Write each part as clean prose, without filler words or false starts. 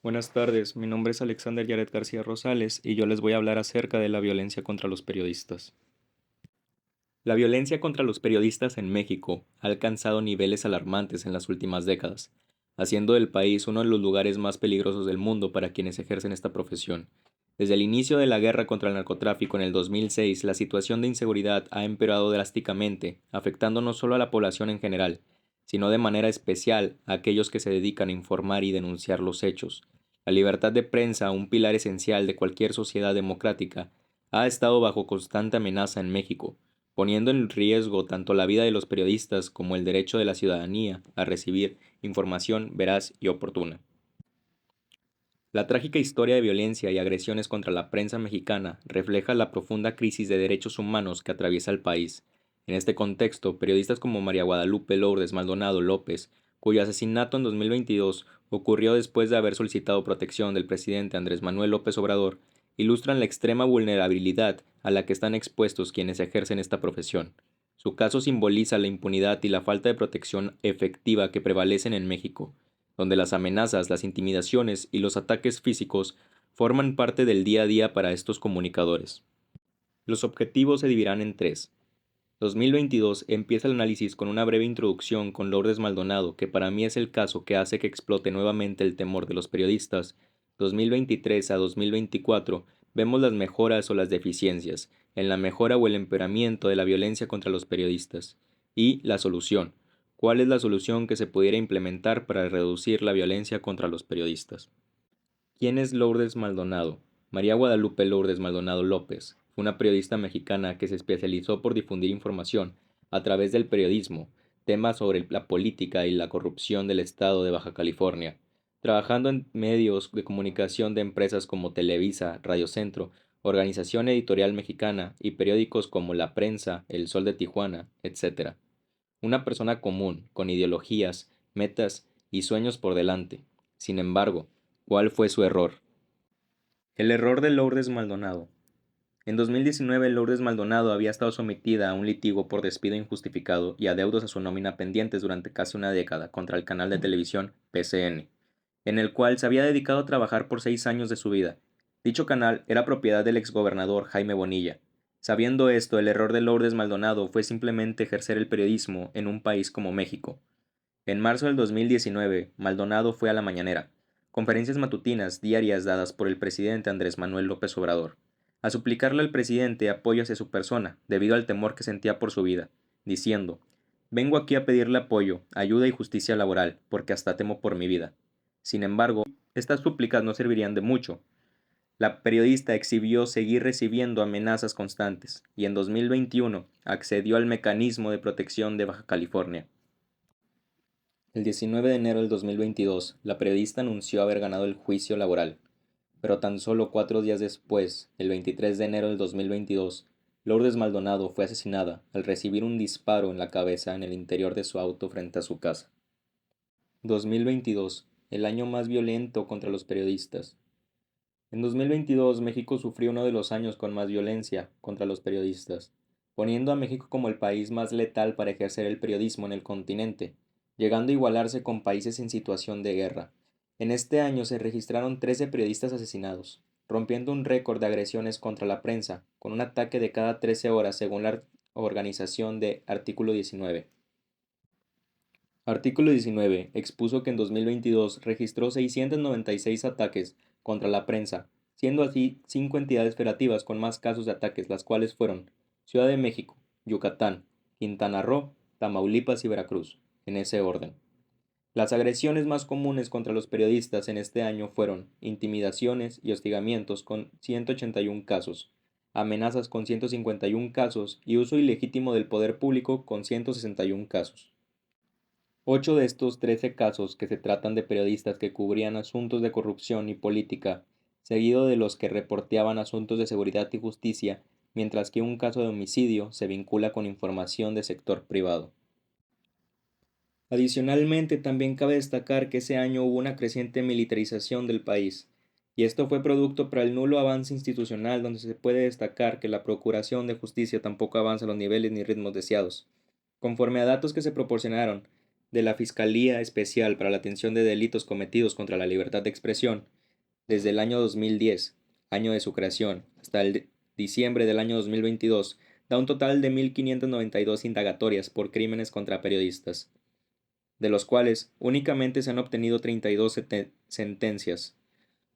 Buenas tardes, mi nombre es Alexander Yaret García Rosales y yo les voy a hablar acerca de la violencia contra los periodistas. La violencia contra los periodistas en México ha alcanzado niveles alarmantes en las últimas décadas, haciendo del país uno de los lugares más peligrosos del mundo para quienes ejercen esta profesión. Desde el inicio de la guerra contra el narcotráfico en el 2006, la situación de inseguridad ha empeorado drásticamente, afectando no solo a la población en general, sino de manera especial a aquellos que se dedican a informar y denunciar los hechos. La libertad de prensa, un pilar esencial de cualquier sociedad democrática, ha estado bajo constante amenaza en México, poniendo en riesgo tanto la vida de los periodistas como el derecho de la ciudadanía a recibir información veraz y oportuna. La trágica historia de violencia y agresiones contra la prensa mexicana refleja la profunda crisis de derechos humanos que atraviesa el país. En este contexto, periodistas como María Guadalupe Lourdes Maldonado López, cuyo asesinato en 2022 ocurrió después de haber solicitado protección del presidente Andrés Manuel López Obrador, ilustran la extrema vulnerabilidad a la que están expuestos quienes ejercen esta profesión. Su caso simboliza la impunidad y la falta de protección efectiva que prevalecen en México, donde las amenazas, las intimidaciones y los ataques físicos forman parte del día a día para estos comunicadores. Los objetivos se dividirán en tres. 2022 empieza el análisis con una breve introducción con Lourdes Maldonado, que para mí es el caso que hace que explote nuevamente el temor de los periodistas. 2023 a 2024 vemos las mejoras o las deficiencias, en la mejora o el empeoramiento de la violencia contra los periodistas. Y la solución. ¿Cuál es la solución que se pudiera implementar para reducir la violencia contra los periodistas? ¿Quién es Lourdes Maldonado? María Guadalupe Lourdes Maldonado López fue una periodista mexicana que se especializó por difundir información a través del periodismo, temas sobre la política y la corrupción del estado de Baja California, trabajando en medios de comunicación de empresas como Televisa, Radio Centro, Organización Editorial Mexicana y periódicos como La Prensa, El Sol de Tijuana, etc. Una persona común, con ideologías, metas y sueños por delante. Sin embargo, ¿cuál fue su error? El error de Lourdes Maldonado. En 2019, Lourdes Maldonado había estado sometida a un litigio por despido injustificado y adeudos a su nómina pendientes durante casi una década contra el canal de televisión PCN, en el cual se había dedicado a trabajar por 6 años de su vida. Dicho canal era propiedad del exgobernador Jaime Bonilla. Sabiendo esto, el error de Lourdes Maldonado fue simplemente ejercer el periodismo en un país como México. En marzo del 2019, Maldonado fue a la mañanera, conferencias matutinas diarias dadas por el presidente Andrés Manuel López Obrador, a suplicarle al presidente apoyo hacia su persona, debido al temor que sentía por su vida, diciendo: «Vengo aquí a pedirle apoyo, ayuda y justicia laboral, porque hasta temo por mi vida». Sin embargo, estas súplicas no servirían de mucho. La periodista exhibió seguir recibiendo amenazas constantes, y en 2021 accedió al mecanismo de protección de Baja California. El 19 de enero del 2022, la periodista anunció haber ganado el juicio laboral, pero tan solo 4 días después, el 23 de enero del 2022, Lourdes Maldonado fue asesinada al recibir un disparo en la cabeza en el interior de su auto frente a su casa. 2022, el año más violento contra los periodistas. En 2022, México sufrió uno de los años con más violencia contra los periodistas, poniendo a México como el país más letal para ejercer el periodismo en el continente, llegando a igualarse con países en situación de guerra. En este año se registraron 13 periodistas asesinados, rompiendo un récord de agresiones contra la prensa, con un ataque de cada 13 horas según la organización de Artículo 19. Artículo 19 expuso que en 2022 registró 696 ataques contra la prensa, siendo así 5 entidades federativas con más casos de ataques, las cuales fueron Ciudad de México, Yucatán, Quintana Roo, Tamaulipas y Veracruz, en ese orden. Las agresiones más comunes contra los periodistas en este año fueron intimidaciones y hostigamientos con 181 casos, amenazas con 151 casos y uso ilegítimo del poder público con 161 casos. 8 de estos 13 casos que se tratan de periodistas que cubrían asuntos de corrupción y política, seguido de los que reporteaban asuntos de seguridad y justicia, mientras que un caso de homicidio se vincula con información de sector privado. Adicionalmente, también cabe destacar que ese año hubo una creciente militarización del país, y esto fue producto para el nulo avance institucional, donde se puede destacar que la Procuración de Justicia tampoco avanza a los niveles ni ritmos deseados. Conforme a datos que se proporcionaron de la Fiscalía Especial para la Atención de Delitos Cometidos contra la Libertad de Expresión, Desde el año 2010, año de su creación, hasta el diciembre del año 2022, da un total de 1.592 indagatorias por crímenes contra periodistas, de los cuales únicamente se han obtenido 32 sentencias.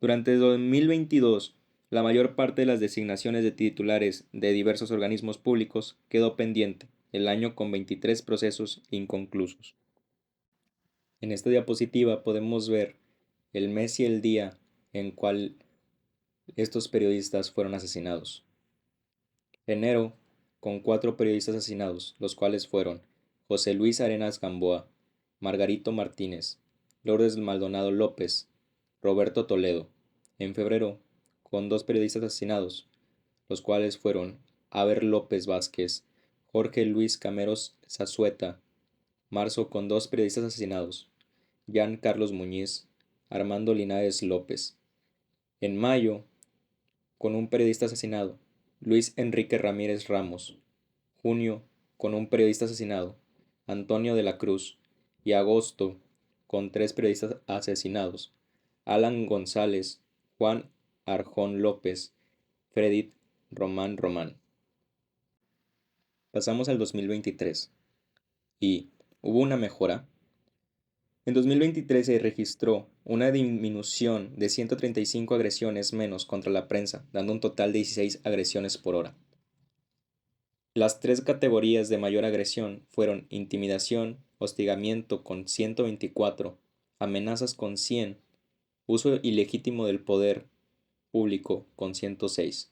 Durante 2022, la mayor parte de las designaciones de titulares de diversos organismos públicos quedó pendiente, el año con 23 procesos inconclusos. En esta diapositiva podemos ver el mes y el día en cual estos periodistas fueron asesinados. Enero, con 4 periodistas asesinados, los cuales fueron José Luis Arenas Gamboa, Margarito Martínez, Lourdes Maldonado López, Roberto Toledo. En febrero, con 2 periodistas asesinados, los cuales fueron Aber López Vázquez, Jorge Luis Cameros Zazueta. Marzo, con 2 periodistas asesinados, Jan Carlos Muñiz, Armando Linares López. En mayo, con un periodista asesinado, Luis Enrique Ramírez Ramos. Junio, con un periodista asesinado, Antonio de la Cruz. Y agosto, con 3 periodistas asesinados, Alan González, Juan Arjón López, Freddy Román Román. Pasamos al 2023. ¿Y hubo una mejora? En 2023 se registró una disminución de 135 agresiones menos contra la prensa, dando un total de 16 agresiones por hora. Las 3 categorías de mayor agresión fueron intimidación, hostigamiento con 124, amenazas con 100, uso ilegítimo del poder público con 106.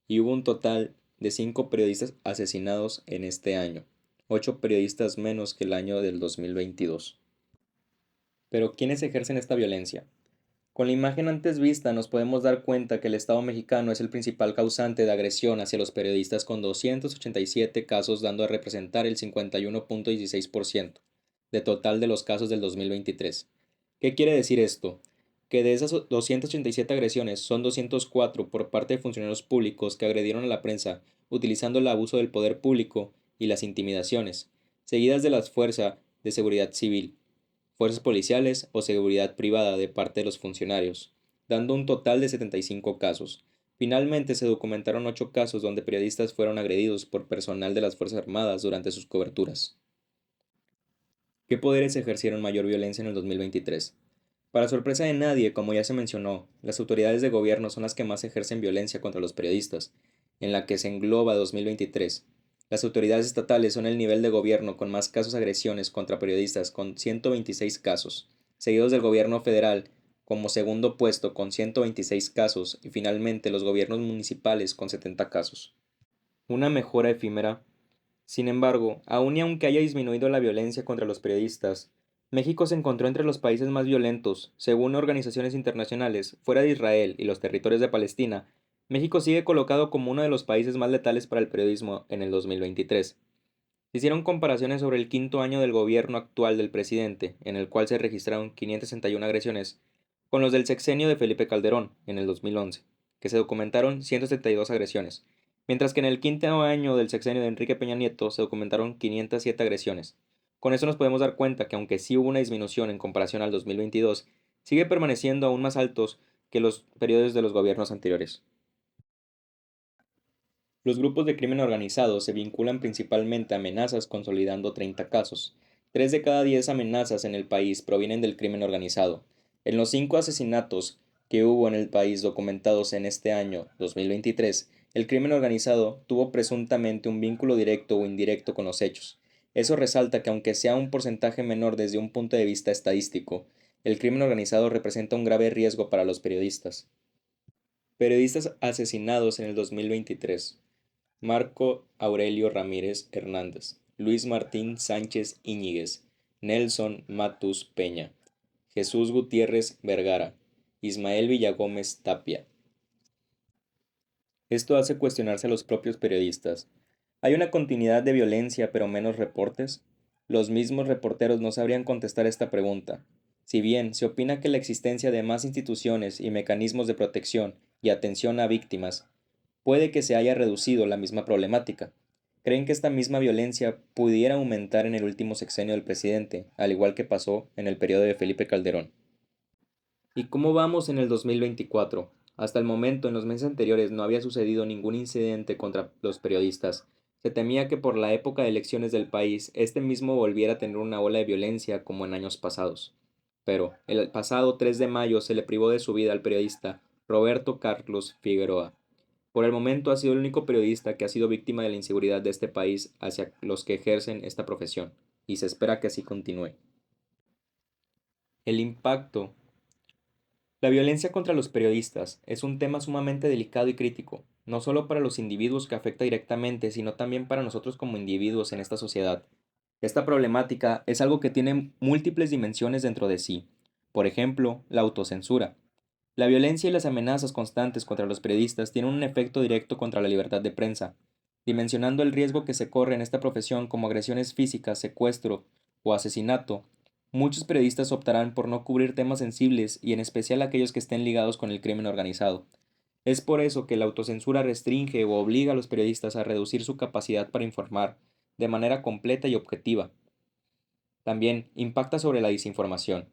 Y hubo un total de 5 periodistas asesinados en este año, 8 periodistas menos que el año del 2022. Pero ¿quiénes ejercen esta violencia? Con la imagen antes vista nos podemos dar cuenta que el Estado mexicano es el principal causante de agresión hacia los periodistas con 287 casos, dando a representar el 51.16% de total de los casos del 2023. ¿Qué quiere decir esto? Que de esas 287 agresiones son 204 por parte de funcionarios públicos que agredieron a la prensa utilizando el abuso del poder público y las intimidaciones, seguidas de la Fuerza de Seguridad Civil, fuerzas policiales o seguridad privada de parte de los funcionarios, dando un total de 75 casos. Finalmente se documentaron 8 casos donde periodistas fueron agredidos por personal de las Fuerzas Armadas durante sus coberturas. ¿Qué poderes ejercieron mayor violencia en el 2023? Para sorpresa de nadie, como ya se mencionó, las autoridades de gobierno son las que más ejercen violencia contra los periodistas, en la que se engloba 2023. Las autoridades estatales son el nivel de gobierno con más casos de agresiones contra periodistas con 126 casos, seguidos del gobierno federal como segundo puesto con 126 casos y finalmente los gobiernos municipales con 70 casos. Una mejora efímera. Sin embargo, aun y aunque haya disminuido la violencia contra los periodistas, México se encontró entre los países más violentos. Según organizaciones internacionales, fuera de Israel y los territorios de Palestina, México sigue colocado como uno de los países más letales para el periodismo en el 2023. Se hicieron comparaciones sobre el quinto año del gobierno actual del presidente, en el cual se registraron 561 agresiones, con los del sexenio de Felipe Calderón, en el 2011, que se documentaron 172 agresiones, mientras que en el quinto año del sexenio de Enrique Peña Nieto se documentaron 507 agresiones. Con eso nos podemos dar cuenta que aunque sí hubo una disminución en comparación al 2022, sigue permaneciendo aún más altos que los periodos de los gobiernos anteriores. Los grupos de crimen organizado se vinculan principalmente a amenazas, consolidando 30 casos. 3 de cada 10 amenazas en el país provienen del crimen organizado. En los 5 asesinatos que hubo en el país documentados en este año 2023, el crimen organizado tuvo presuntamente un vínculo directo o indirecto con los hechos. Eso resalta que aunque sea un porcentaje menor desde un punto de vista estadístico, el crimen organizado representa un grave riesgo para los periodistas. Periodistas asesinados en el 2023. Marco Aurelio Ramírez Hernández, Luis Martín Sánchez Íñiguez, Nelson Matus Peña, Jesús Gutiérrez Vergara, Ismael Villagómez Tapia. Esto hace cuestionarse a los propios periodistas. ¿Hay una continuidad de violencia pero menos reportes? Los mismos reporteros no sabrían contestar esta pregunta. Si bien se opina que la existencia de más instituciones y mecanismos de protección y atención a víctimas puede que se haya reducido la misma problemática. ¿Creen que esta misma violencia pudiera aumentar en el último sexenio del presidente, al igual que pasó en el periodo de Felipe Calderón? ¿Y cómo vamos en el 2024? Hasta el momento, en los meses anteriores, no había sucedido ningún incidente contra los periodistas. Se temía que por la época de elecciones del país, este mismo volviera a tener una ola de violencia como en años pasados. Pero, el pasado 3 de mayo se le privó de su vida al periodista Roberto Carlos Figueroa. Por el momento ha sido el único periodista que ha sido víctima de la inseguridad de este país hacia los que ejercen esta profesión, y se espera que así continúe. El impacto. La violencia contra los periodistas es un tema sumamente delicado y crítico, no solo para los individuos que afecta directamente, sino también para nosotros como individuos en esta sociedad. Esta problemática es algo que tiene múltiples dimensiones dentro de sí. Por ejemplo, la autocensura. La violencia y las amenazas constantes contra los periodistas tienen un efecto directo contra la libertad de prensa, dimensionando el riesgo que se corre en esta profesión como agresiones físicas, secuestro o asesinato. Muchos periodistas optarán por no cubrir temas sensibles y en especial aquellos que estén ligados con el crimen organizado. Es por eso que la autocensura restringe o obliga a los periodistas a reducir su capacidad para informar de manera completa y objetiva. También impacta sobre la desinformación.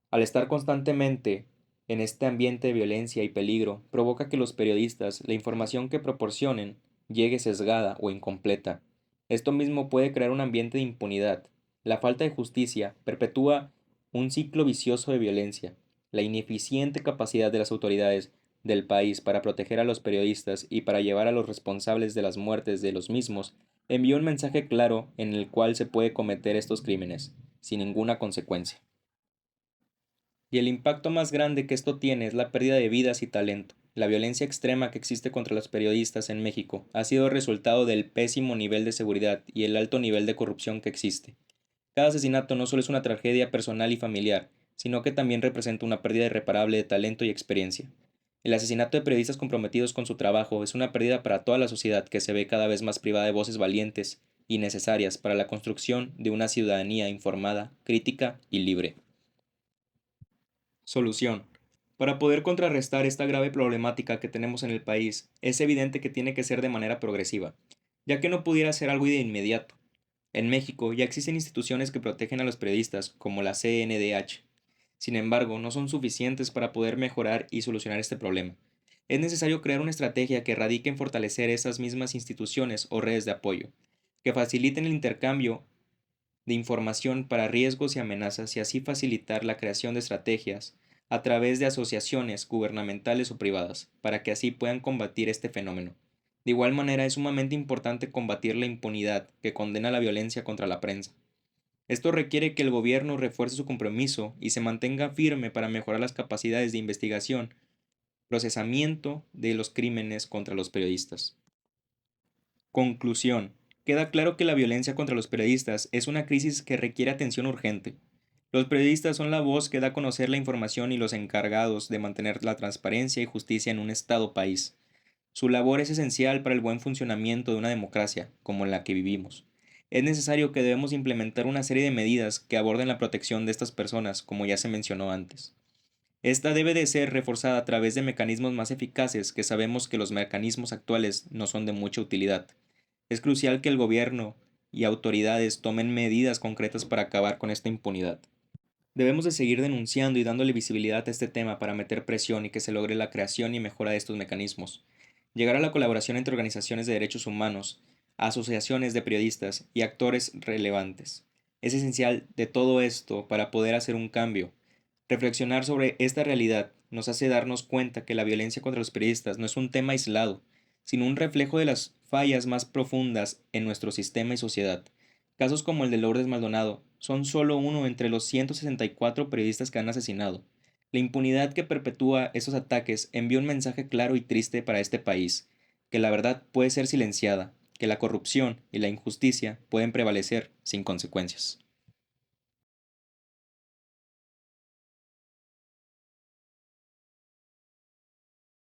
Al estar constantemente en este ambiente de violencia y peligro, provoca que los periodistas, la información que proporcionen, llegue sesgada o incompleta. Esto mismo puede crear un ambiente de impunidad. La falta de justicia perpetúa un ciclo vicioso de violencia. La ineficiente capacidad de las autoridades del país para proteger a los periodistas y para llevar a los responsables de las muertes de los mismos envió un mensaje claro en el cual se puede cometer estos crímenes, sin ninguna consecuencia. Y el impacto más grande que esto tiene es la pérdida de vidas y talento. La violencia extrema que existe contra los periodistas en México ha sido resultado del pésimo nivel de seguridad y el alto nivel de corrupción que existe. Cada asesinato no solo es una tragedia personal y familiar, sino que también representa una pérdida irreparable de talento y experiencia. El asesinato de periodistas comprometidos con su trabajo es una pérdida para toda la sociedad que se ve cada vez más privada de voces valientes y necesarias para la construcción de una ciudadanía informada, crítica y libre. Solución. Para poder contrarrestar esta grave problemática que tenemos en el país, es evidente que tiene que ser de manera progresiva, ya que no pudiera ser algo de inmediato. En México ya existen instituciones que protegen a los periodistas, como la CNDH. Sin embargo, no son suficientes para poder mejorar y solucionar este problema. Es necesario crear una estrategia que radique en fortalecer esas mismas instituciones o redes de apoyo, que faciliten el intercambio de información para riesgos y amenazas y así facilitar la creación de estrategias a través de asociaciones gubernamentales o privadas, para que así puedan combatir este fenómeno. De igual manera, es sumamente importante combatir la impunidad que condena la violencia contra la prensa. Esto requiere que el gobierno refuerce su compromiso y se mantenga firme para mejorar las capacidades de investigación, procesamiento de los crímenes contra los periodistas. Conclusión. Queda claro que la violencia contra los periodistas es una crisis que requiere atención urgente. Los periodistas son la voz que da a conocer la información y los encargados de mantener la transparencia y justicia en un Estado país. Su labor es esencial para el buen funcionamiento de una democracia, como la que vivimos. Es necesario que debemos implementar una serie de medidas que aborden la protección de estas personas, como ya se mencionó antes. Esta debe de ser reforzada a través de mecanismos más eficaces que sabemos que los mecanismos actuales no son de mucha utilidad. Es crucial que el gobierno y autoridades tomen medidas concretas para acabar con esta impunidad. Debemos de seguir denunciando y dándole visibilidad a este tema para meter presión y que se logre la creación y mejora de estos mecanismos. Llegar a la colaboración entre organizaciones de derechos humanos, asociaciones de periodistas y actores relevantes. Es esencial de todo esto para poder hacer un cambio. Reflexionar sobre esta realidad nos hace darnos cuenta que la violencia contra los periodistas no es un tema aislado, sino un reflejo de las fallas más profundas en nuestro sistema y sociedad. Casos como el de Lourdes Maldonado son solo uno entre los 164 periodistas que han asesinado. La impunidad que perpetúa esos ataques envía un mensaje claro y triste para este país, que la verdad puede ser silenciada, que la corrupción y la injusticia pueden prevalecer sin consecuencias.